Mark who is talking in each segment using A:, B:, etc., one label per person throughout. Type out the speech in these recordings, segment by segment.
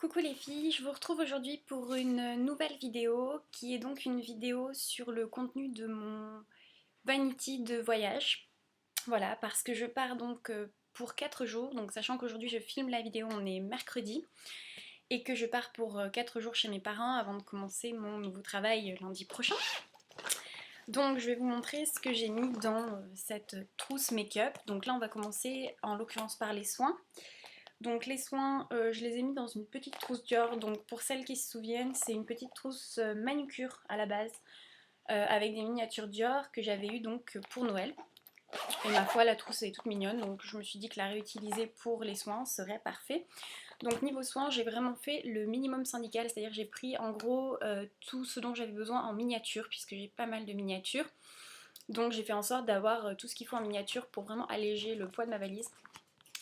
A: Coucou les filles, je vous retrouve aujourd'hui pour une nouvelle vidéo qui est donc une vidéo sur le contenu de mon vanity de voyage. Voilà, parce que je pars donc pour 4 jours, donc sachant qu'aujourd'hui je filme la vidéo, on est mercredi, et que je pars pour 4 jours chez mes parents avant de commencer mon nouveau travail lundi prochain. Donc je vais vous montrer ce que j'ai mis dans cette trousse make-up. Donc là on va commencer en l'occurrence par les soins. Donc les soins, je les ai mis dans une petite trousse Dior. Donc pour celles qui se souviennent, c'est une petite trousse manucure à la base, avec des miniatures Dior que j'avais eu donc pour Noël. Et ma foi, la trousse est toute mignonne, donc je me suis dit que la réutiliser pour les soins serait parfait. Donc niveau soins, j'ai vraiment fait le minimum syndical, c'est-à-dire j'ai pris en gros tout ce dont j'avais besoin en miniature, puisque j'ai pas mal de miniatures. Donc j'ai fait en sorte d'avoir tout ce qu'il faut en miniature pour vraiment alléger le poids de ma valise.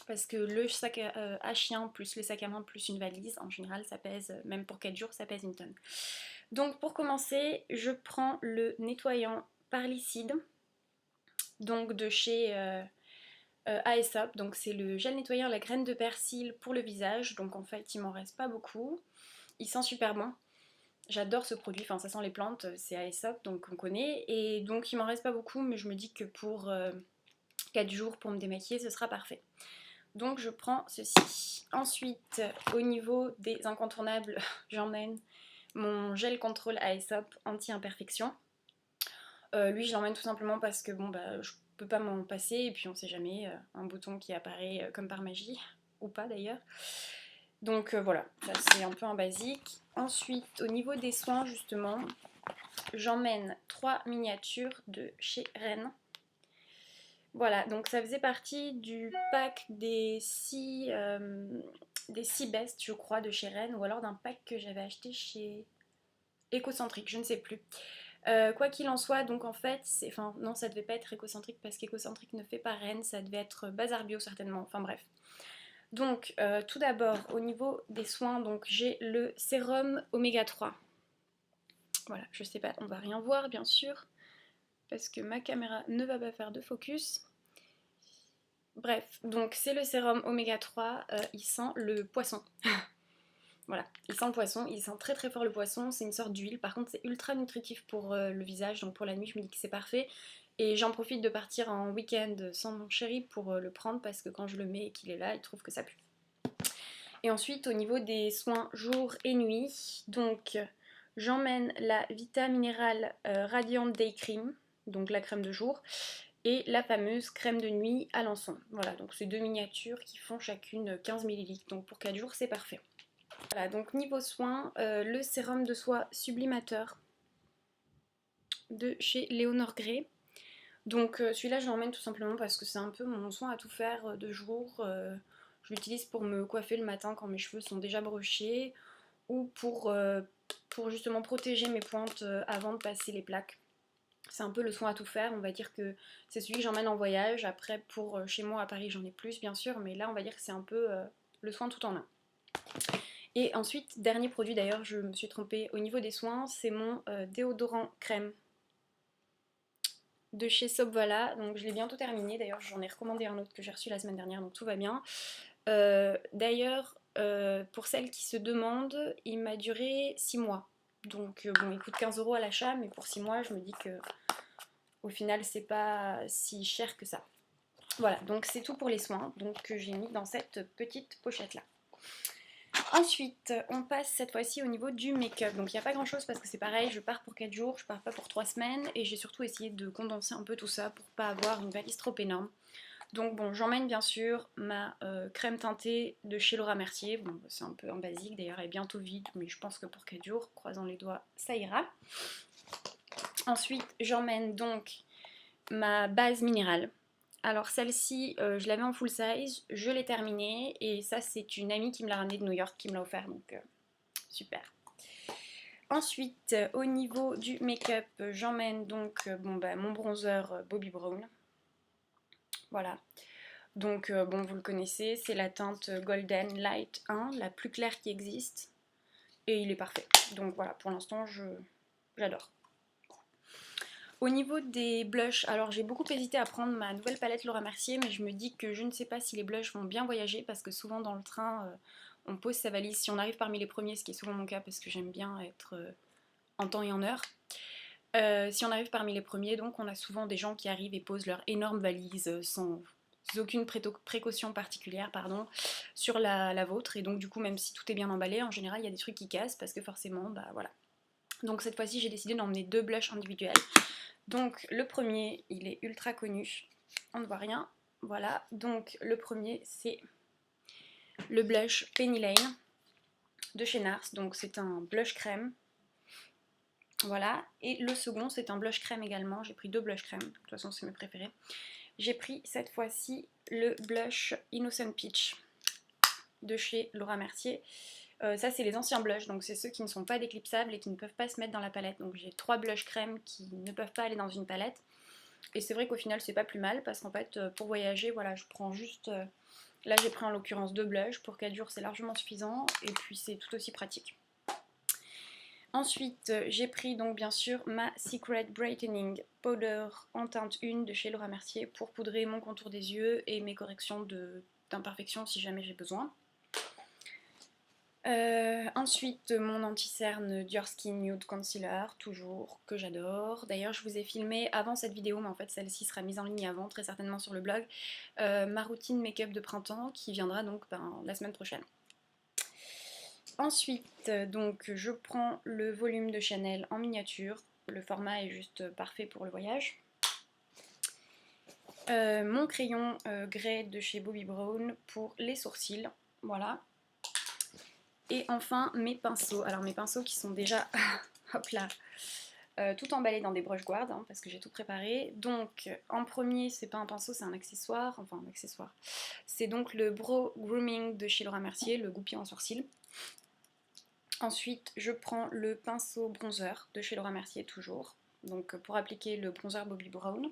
A: Parce que le sac à chien plus le sac à main plus une valise, en général ça pèse, même pour 4 jours, ça pèse une tonne. Donc pour commencer, je prends le nettoyant Parlicide, donc de chez Aesop. Donc c'est le gel nettoyant à la graine de persil pour le visage. Donc en fait il m'en reste pas beaucoup. Il sent super bon. J'adore ce produit, enfin ça sent les plantes, c'est Aesop donc on connaît. Et donc il m'en reste pas beaucoup, mais je me dis que pour 4 jours pour me démaquiller ce sera parfait. Donc je prends ceci. Ensuite, au niveau des incontournables, j'emmène mon gel contrôle Aesop anti-imperfection. Lui, je l'emmène tout simplement parce que bon, bah, je peux pas m'en passer et puis on sait jamais, un bouton qui apparaît comme par magie, ou pas d'ailleurs. Donc voilà, ça c'est un peu un basique. Ensuite, au niveau des soins, justement, j'emmène 3 miniatures de chez Rennes. Voilà, donc ça faisait partie du pack des 6 best, je crois, de chez Rennes, ou alors d'un pack que j'avais acheté chez Écocentrique, je ne sais plus. Quoi qu'il en soit, donc en fait, enfin non, ça devait pas être Écocentrique parce qu'Écocentrique ne fait pas Rennes, ça devait être Bazar Bio certainement, enfin bref. Donc tout d'abord, au niveau des soins, donc j'ai le sérum oméga 3. Voilà, je sais pas, on va rien voir bien sûr, parce que ma caméra ne va pas faire de focus. Bref, donc c'est le sérum oméga 3, il sent le poisson. Voilà, il sent le poisson, il sent très très fort le poisson, c'est une sorte d'huile, par contre c'est ultra nutritif pour le visage, donc pour la nuit je me dis que c'est parfait. Et j'en profite de partir en week-end sans mon chéri pour le prendre parce que quand je le mets et qu'il est là, il trouve que ça pue. Et ensuite au niveau des soins jour et nuit, donc j'emmène la Vita Mineral Radiant Day Cream, donc la crème de jour, et la fameuse crème de nuit à l'encens. Voilà, donc c'est 2 miniatures qui font chacune 15 ml, donc pour 4 jours c'est parfait. Voilà, donc niveau soins, le sérum de soie sublimateur de chez Léonore Grey. Donc celui-là je l'emmène tout simplement parce que c'est un peu mon soin à tout faire de jour. Je l'utilise pour me coiffer le matin quand mes cheveux sont déjà brochés ou pour justement protéger mes pointes avant de passer les plaques. C'est un peu le soin à tout faire, on va dire que c'est celui que j'emmène en voyage. Après pour chez moi à Paris j'en ai plus bien sûr, mais là on va dire que c'est un peu le soin tout en un. Et ensuite, dernier produit d'ailleurs, je me suis trompée au niveau des soins, c'est mon déodorant crème de chez Sobvala. Donc je l'ai bientôt terminé, d'ailleurs j'en ai recommandé un autre que j'ai reçu la semaine dernière, donc tout va bien. D'ailleurs, pour celles qui se demandent, il m'a duré 6 mois. Donc bon, il coûte 15 € à l'achat, mais pour 6 mois, je me dis que au final, c'est pas si cher que ça. Voilà, donc c'est tout pour les soins, donc que j'ai mis dans cette petite pochette là. Ensuite, on passe cette fois-ci au niveau du make-up. Donc il n'y a pas grand-chose parce que c'est pareil, je pars pour 4 jours, je pars pas pour 3 semaines et j'ai surtout essayé de condenser un peu tout ça pour pas avoir une valise trop énorme. Donc bon, j'emmène bien sûr ma crème teintée de chez Laura Mercier. Bon, c'est un peu un basique, d'ailleurs elle est bientôt vide, mais je pense que pour 4 jours, croisant les doigts, ça ira. Ensuite, j'emmène donc ma base minérale. Alors celle-ci, je l'avais en full size, je l'ai terminée et ça c'est une amie qui me l'a ramenée de New York qui me l'a offert, donc super. Ensuite, au niveau du make-up, j'emmène donc bon, bah, mon bronzer Bobbi Brown. Voilà. Donc bon, vous le connaissez, c'est la teinte Golden Light 1, la plus claire qui existe. Et il est parfait. Donc voilà, pour l'instant, j'adore. Au niveau des blushs, alors j'ai beaucoup hésité à prendre ma nouvelle palette Laura Mercier, mais je me dis que je ne sais pas si les blushs vont bien voyager parce que souvent dans le train, on pose sa valise. Si on arrive parmi les premiers, ce qui est souvent mon cas parce que j'aime bien être en temps et en heure, si on arrive parmi les premiers, donc on a souvent des gens qui arrivent et posent leur énorme valise sans aucune précaution particulière, pardon, sur la vôtre. Et donc du coup, même si tout est bien emballé, en général il y a des trucs qui cassent parce que forcément, bah voilà. Donc cette fois-ci j'ai décidé d'emmener 2 blushs individuels. Donc le premier, il est ultra connu, on ne voit rien, voilà. Donc le premier c'est le blush Penny Lane de chez NARS, donc c'est un blush crème. Voilà, et le second c'est un blush crème également, j'ai pris 2 blush crème, de toute façon c'est mes préférés. J'ai pris cette fois-ci le blush Innocent Peach de chez Laura Mercier. Ça c'est les anciens blushs, donc c'est ceux qui ne sont pas déclipsables et qui ne peuvent pas se mettre dans la palette. Donc j'ai 3 blushs crème qui ne peuvent pas aller dans une palette. Et c'est vrai qu'au final c'est pas plus mal parce qu'en fait pour voyager, voilà, je prends juste... là j'ai pris en l'occurrence 2 blushs, pour 4 jours c'est largement suffisant et puis c'est tout aussi pratique. Ensuite, j'ai pris donc bien sûr ma Secret Brightening Powder en teinte 1 de chez Laura Mercier pour poudrer mon contour des yeux et mes corrections d'imperfections si jamais j'ai besoin. Ensuite, mon anti-cerne Dior Skin Nude Concealer, toujours, que j'adore. D'ailleurs, je vous ai filmé avant cette vidéo, mais en fait celle-ci sera mise en ligne avant, très certainement sur le blog, ma routine make-up de printemps qui viendra donc la semaine prochaine. Ensuite, donc, je prends le volume de Chanel en miniature. Le format est juste parfait pour le voyage. Mon crayon Grey de chez Bobbi Brown pour les sourcils. Voilà. Et enfin, mes pinceaux. Alors, mes pinceaux qui sont déjà hop là, tout emballés dans des brush guards, hein, parce que j'ai tout préparé. Donc, en premier, c'est pas un pinceau, c'est un accessoire. Enfin, un accessoire. C'est donc le Brow Grooming de chez Laura Mercier, le goupillon en sourcils. Ensuite, je prends le pinceau bronzer de chez Laura Mercier, toujours, donc pour appliquer le bronzer Bobbi Brown.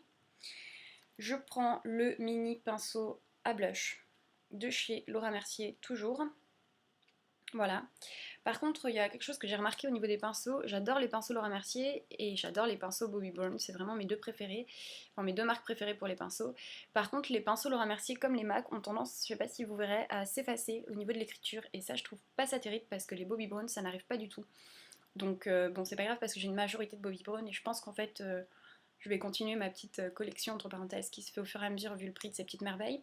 A: Je prends le mini pinceau à blush de chez Laura Mercier, toujours. Voilà. Par contre, il y a quelque chose que j'ai remarqué au niveau des pinceaux. J'adore les pinceaux Laura Mercier et j'adore les pinceaux Bobbi Brown. C'est vraiment mes deux préférés, enfin mes deux marques préférées pour les pinceaux. Par contre, les pinceaux Laura Mercier, comme les MAC, ont tendance, je sais pas si vous verrez, à s'effacer au niveau de l'écriture. Et ça, je trouve pas ça terrible parce que les Bobbi Brown, ça n'arrive pas du tout. Donc bon, c'est pas grave parce que j'ai une majorité de Bobbi Brown et je pense qu'en fait, je vais continuer ma petite collection, entre parenthèses, qui se fait au fur et à mesure vu le prix de ces petites merveilles.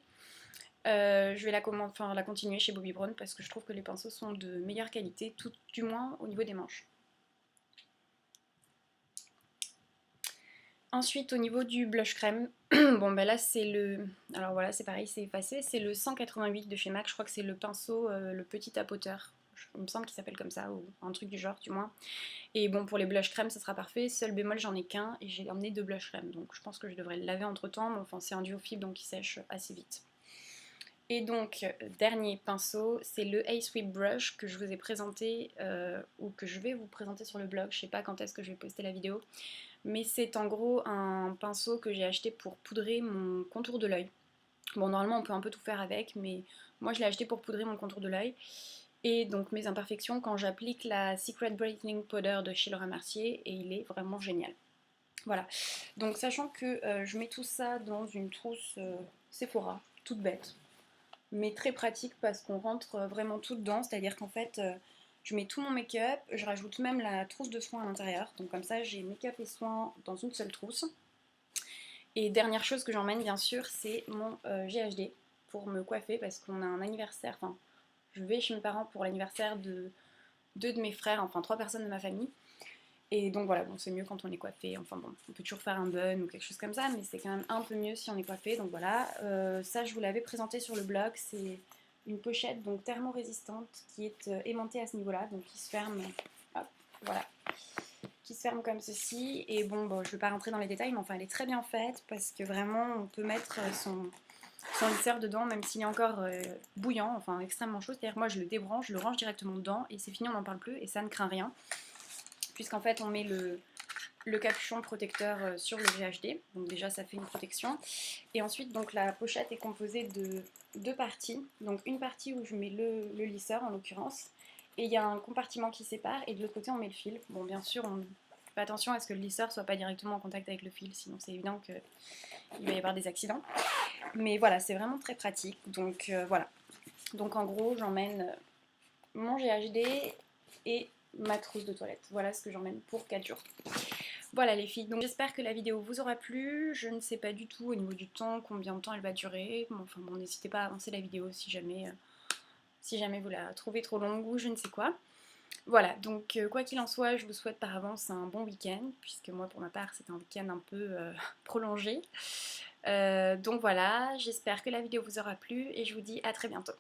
A: Je vais la continuer chez Bobbi Brown parce que je trouve que les pinceaux sont de meilleure qualité, tout du moins au niveau des manches. Ensuite, au niveau du blush crème, bon ben là c'est le... Alors voilà, c'est pareil, c'est effacé, c'est le 188 de chez MAC, je crois que c'est le pinceau, le petit tapoteur. Il me semble qu'il s'appelle comme ça, ou un truc du genre du moins. Et bon, pour les blush crème, ça sera parfait. Seul bémol, j'en ai qu'un et j'ai emmené 2 blush crème. Donc je pense que je devrais le laver entre temps, mais enfin c'est un duo fibre donc il sèche assez vite. Et donc, dernier pinceau, c'est le Ace Whip Brush que je vous ai présenté, ou que je vais vous présenter sur le blog, je sais pas quand est-ce que je vais poster la vidéo, mais c'est en gros un pinceau que j'ai acheté pour poudrer mon contour de l'œil. Bon, normalement on peut un peu tout faire avec, mais moi je l'ai acheté pour poudrer mon contour de l'œil. Et donc mes imperfections quand j'applique la Secret Brightening Powder de chez Laura Mercier, et il est vraiment génial. Voilà, donc sachant que je mets tout ça dans une trousse Sephora, toute bête, mais très pratique parce qu'on rentre vraiment tout dedans, c'est-à-dire qu'en fait je mets tout mon make-up, je rajoute même la trousse de soins à l'intérieur, donc comme ça j'ai make-up et soins dans une seule trousse. Et dernière chose que j'emmène bien sûr, c'est mon GHD pour me coiffer parce qu'on a un anniversaire, enfin je vais chez mes parents pour l'anniversaire de 2 de mes frères, enfin 3 personnes de ma famille. Et donc voilà, bon, c'est mieux quand on est coiffé, enfin bon, on peut toujours faire un bun ou quelque chose comme ça, mais c'est quand même un peu mieux si on est coiffé, donc voilà. Ça, je vous l'avais présenté sur le blog, c'est une pochette donc thermo-résistante qui est aimantée à ce niveau-là, donc qui se ferme, hop, voilà, qui se ferme comme ceci. Et bon, je ne vais pas rentrer dans les détails, mais enfin, elle est très bien faite parce que vraiment, on peut mettre son lisseur dedans, même s'il est encore bouillant, enfin extrêmement chaud, c'est-à-dire moi je le débranche, je le range directement dedans, et c'est fini, on n'en parle plus, et ça ne craint rien. Puisqu'en fait on met le capuchon protecteur sur le GHD, donc déjà ça fait une protection. Et ensuite donc la pochette est composée de 2 parties, donc une partie où je mets le lisseur en l'occurrence, et il y a un compartiment qui sépare, et de l'autre côté on met le fil. Bon bien sûr on fait attention à ce que le lisseur soit pas directement en contact avec le fil, sinon c'est évident qu'il va y avoir des accidents. Mais voilà, c'est vraiment très pratique, donc voilà. Donc en gros j'emmène mon GHD et ma trousse de toilette. Voilà ce que j'emmène pour 4 jours. Voilà les filles, donc j'espère que la vidéo vous aura plu. Je ne sais pas du tout au niveau du temps combien de temps elle va durer. Enfin bon, n'hésitez pas à avancer la vidéo si jamais vous la trouvez trop longue ou je ne sais quoi. Voilà, donc quoi qu'il en soit, je vous souhaite par avance un bon week-end, puisque moi pour ma part c'est un week-end un peu prolongé. Donc voilà, j'espère que la vidéo vous aura plu et je vous dis à très bientôt.